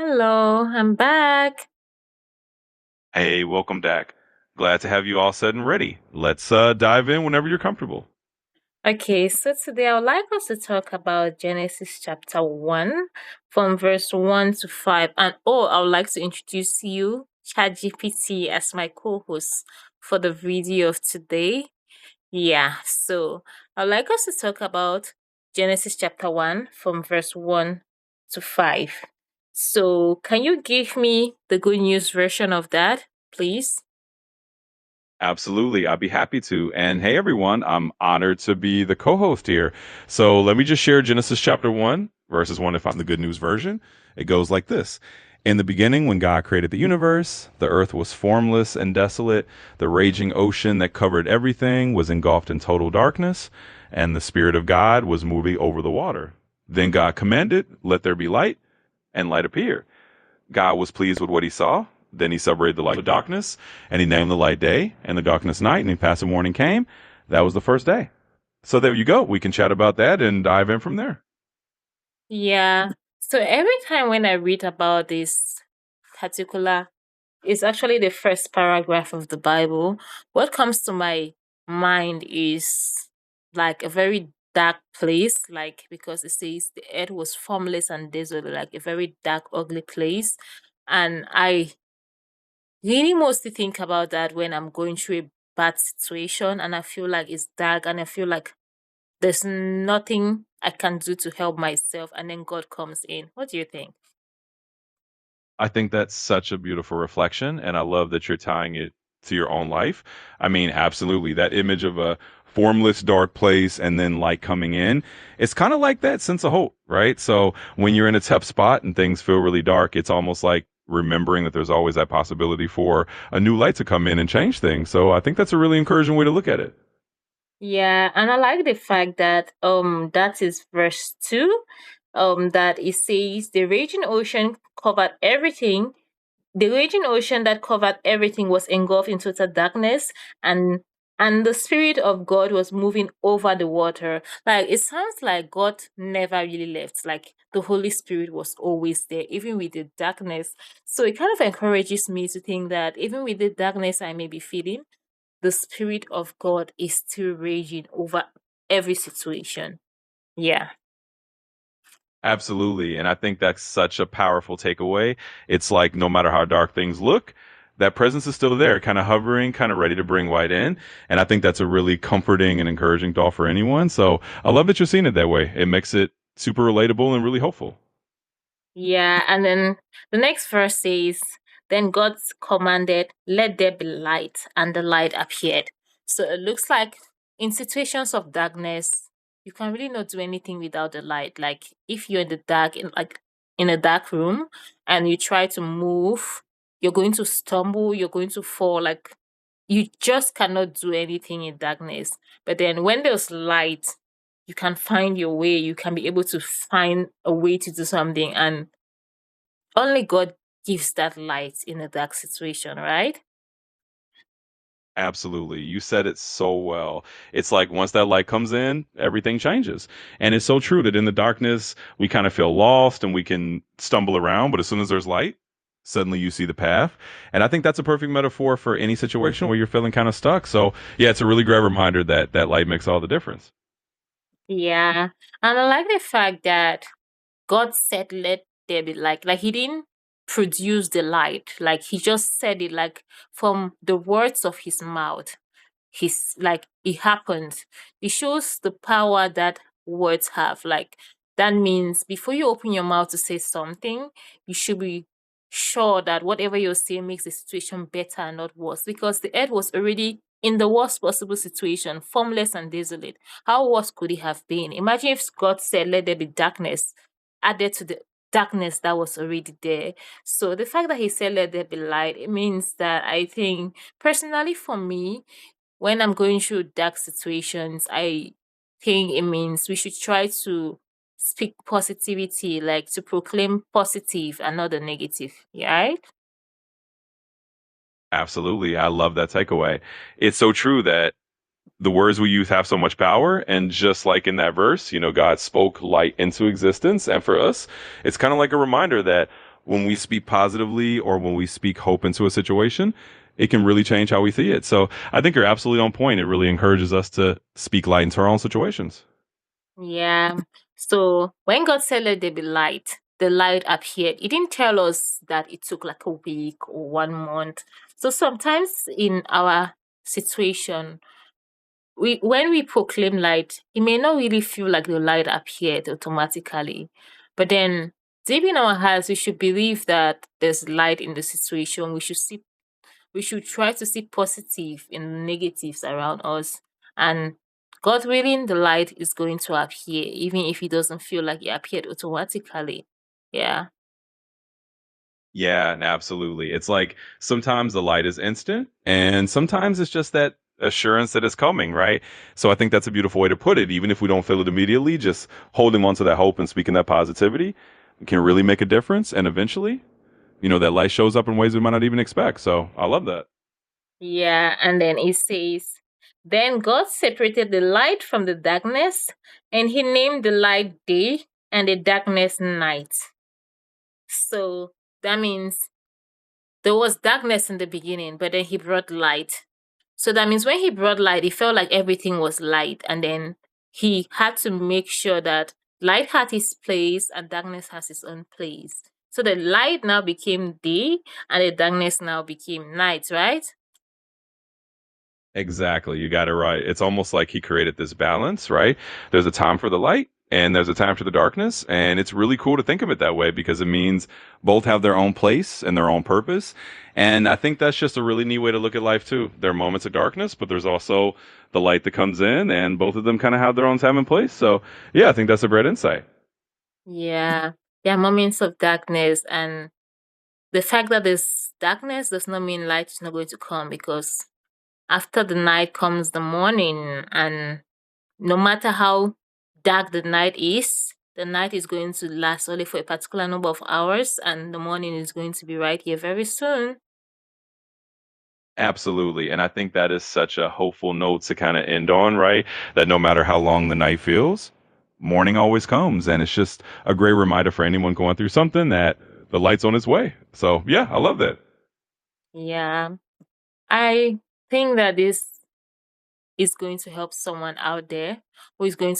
Hello, I'm back. Hey, welcome back. Glad to have you all set and ready. Let's dive in whenever you're comfortable. Okay, so today I would like us to talk about Genesis chapter 1 from verse 1 to 5. And I would like to introduce you, ChatGPT, as my co host for the video of today. Yeah, so I would like us to talk about Genesis chapter 1 from verse 1 to 5. So, can you give me the good news version of that, please? Absolutely, I'd be happy to. And hey, everyone, I'm honored to be the co host here. So let me just share Genesis chapter 1, verses 1 if I'm the good news version. It goes like this. In the beginning, when God created the universe, the earth was formless and desolate. The raging ocean that covered everything was engulfed in total darkness, and the Spirit of God was moving over the water. Then God commanded, "Let there be light," and light appeared. God was pleased with what he saw. Then he separated the light from the darkness, and he named the light day and the darkness night, and he passed the morning came. That was the first day. So there you go. We can chat about that and dive in from there. Yeah. So every time when I read about this particular, it's actually the first paragraph of the Bible. What comes to my mind is like a very dark place, like because it says the earth was formless and desolate, like a very dark, ugly place. And I really mostly think about that when I'm going through a bad situation and I feel like it's dark and I feel like there's nothing I can do to help myself, and then God comes in. What do you think? I think that's such a beautiful reflection, and I love that you're tying it to your own life. I mean, absolutely. That image of a formless, dark place and then light coming in, it's kind of like that sense of hope, right? So when you're in a tough spot and things feel really dark, it's almost like remembering that there's always that possibility for a new light to come in and change things. So I think that's a really encouraging way to look at it. Yeah, and I like the fact that that is verse 2, that it says the raging ocean covered everything. The raging ocean that covered everything was engulfed in total darkness, and the spirit of God was moving over the water. Like it sounds like God never really left. Like the Holy Spirit was always there, even with the darkness. So it kind of encourages me to think that even with the darkness I may be feeling, the spirit of God is still raging over every situation. Yeah. Absolutely. And I think that's such a powerful takeaway. It's like no matter how dark things look, that presence is still there, kind of hovering, kind of ready to bring light in. And I think that's a really comforting and encouraging thought for anyone. So I love that you're seeing it that way. It makes it super relatable and really hopeful. Yeah, and then the next verse says, then God commanded, let there be light, and the light appeared. So it looks like in situations of darkness, you can really not do anything without the light. Like if you're in the dark, in a dark room, and you try to move, you're going to stumble, you're going to fall. Like you just cannot do anything in darkness. But then when there's light, you can find your way. You can be able to find a way to do something. And only God gives that light in a dark situation, right? Absolutely. You said it so well. It's like once that light comes in, everything changes. And it's so true that in the darkness, we kind of feel lost and we can stumble around. But as soon as there's light, suddenly you see the path. And I think that's a perfect metaphor for any situation where you're feeling kind of stuck. So, yeah, it's a really great reminder that that light makes all the difference. Yeah. And I like the fact that God said, let there be light. Like he didn't produce the light. Like he just said it like from the words of his mouth. He's like it happened. It shows the power that words have. Like that means before you open your mouth to say something, you should be sure that whatever you're saying makes the situation better and not worse. Because the earth was already in the worst possible situation, formless and desolate. How worse could it have been? Imagine if God said, let there be darkness, added to the darkness that was already there. So the fact that he said let there be light, it means that I think personally for me, when I'm going through dark situations, I think it means we should try to speak positivity, like to proclaim positive and not the negative. Yeah, right? Absolutely. I love that takeaway. It's so true that the words we use have so much power. And just like in that verse, God spoke light into existence. And for us, it's kind of like a reminder that when we speak positively or when we speak hope into a situation, it can really change how we see it. So I think you're absolutely on point. It really encourages us to speak light into our own situations. Yeah. So when God said let there be light, the light appeared. He didn't tell us that it took like a week or 1 month. So sometimes in our situation, we when we proclaim light, it may not really feel like the light appeared automatically. But then deep in our hearts, we should believe that there's light in the situation. We should try to see positive in the negatives around us. And God willing, the light is going to appear, even if it doesn't feel like it appeared automatically. Yeah. Yeah, and absolutely. It's like sometimes the light is instant, and sometimes it's just that assurance that it's coming, right? So I think that's a beautiful way to put it. Even if we don't feel it immediately, just holding on to that hope and speaking that positivity can really make a difference. And eventually, that light shows up in ways we might not even expect. So I love that. Yeah. And then it says, then God separated the light from the darkness, and he named the light day and the darkness night. So that means there was darkness in the beginning, but then he brought light. So that means when he brought light, it felt like everything was light. And then he had to make sure that light had its place and darkness has its own place. So the light now became day and the darkness now became night, right? Exactly. You got it right. It's almost like he created this balance, right? There's a time for the light and there's a time for the darkness. And it's really cool to think of it that way because it means both have their own place and their own purpose. And I think that's just a really neat way to look at life too. There are moments of darkness, but there's also the light that comes in and both of them kind of have their own time and place. So yeah, I think that's a great insight. Yeah. There are moments of darkness, and the fact that there's darkness does not mean light is not going to come, because after the night comes the morning, and no matter how dark the night is going to last only for a particular number of hours, and the morning is going to be right here very soon. Absolutely. And I think that is such a hopeful note to kind of end on, right? That no matter how long the night feels, morning always comes. And it's just a great reminder for anyone going through something that the light's on its way. So, yeah, I love that. Yeah. I think that this is going to help someone out there who is going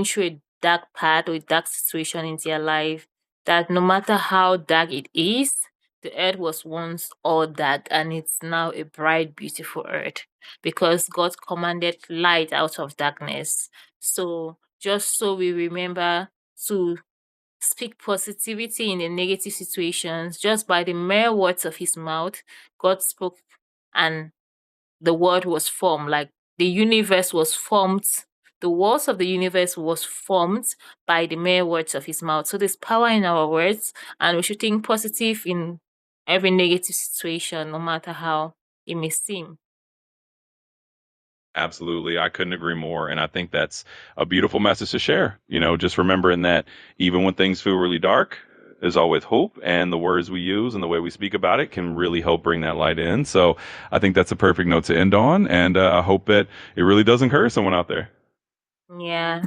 through a dark path or a dark situation in their life, that no matter how dark it is, the earth was once all dark and it's now a bright, beautiful earth, because God commanded light out of darkness. So just so we remember to speak positivity in the negative situations, just by the mere words of his mouth, God spoke, and the world was formed. Like the universe was formed, the walls of the universe was formed by the mere words of his mouth. So there's power in our words, and we should think positive in every negative situation, no matter how it may seem. Absolutely. I couldn't agree more. And I think that's a beautiful message to share. Just remembering that even when things feel really dark, there's always hope. And the words we use and the way we speak about it can really help bring that light in. So I think that's a perfect note to end on. And I hope that it really does encourage someone out there. Yeah.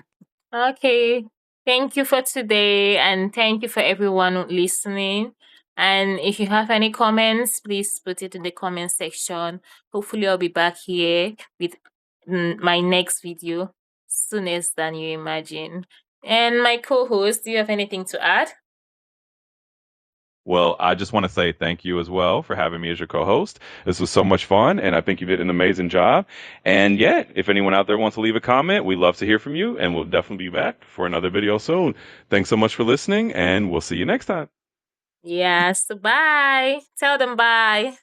Okay. Thank you for today, and thank you for everyone listening. And if you have any comments, please put it in the comment section. Hopefully, I'll be back here with my next video soonest than you imagine. And my co-host, do you have anything to add? Well, I just want to say thank you as well for having me as your co-host. This was so much fun, and I think you did an amazing job. And yeah, if anyone out there wants to leave a comment, we'd love to hear from you, and we'll definitely be back for another video soon. Thanks so much for listening, and we'll see you next time. Yes. Bye. Tell them bye.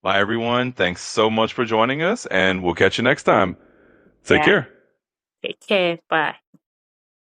Bye, everyone. Thanks so much for joining us, and we'll catch you next time. Take Yeah. care. Take care. Bye.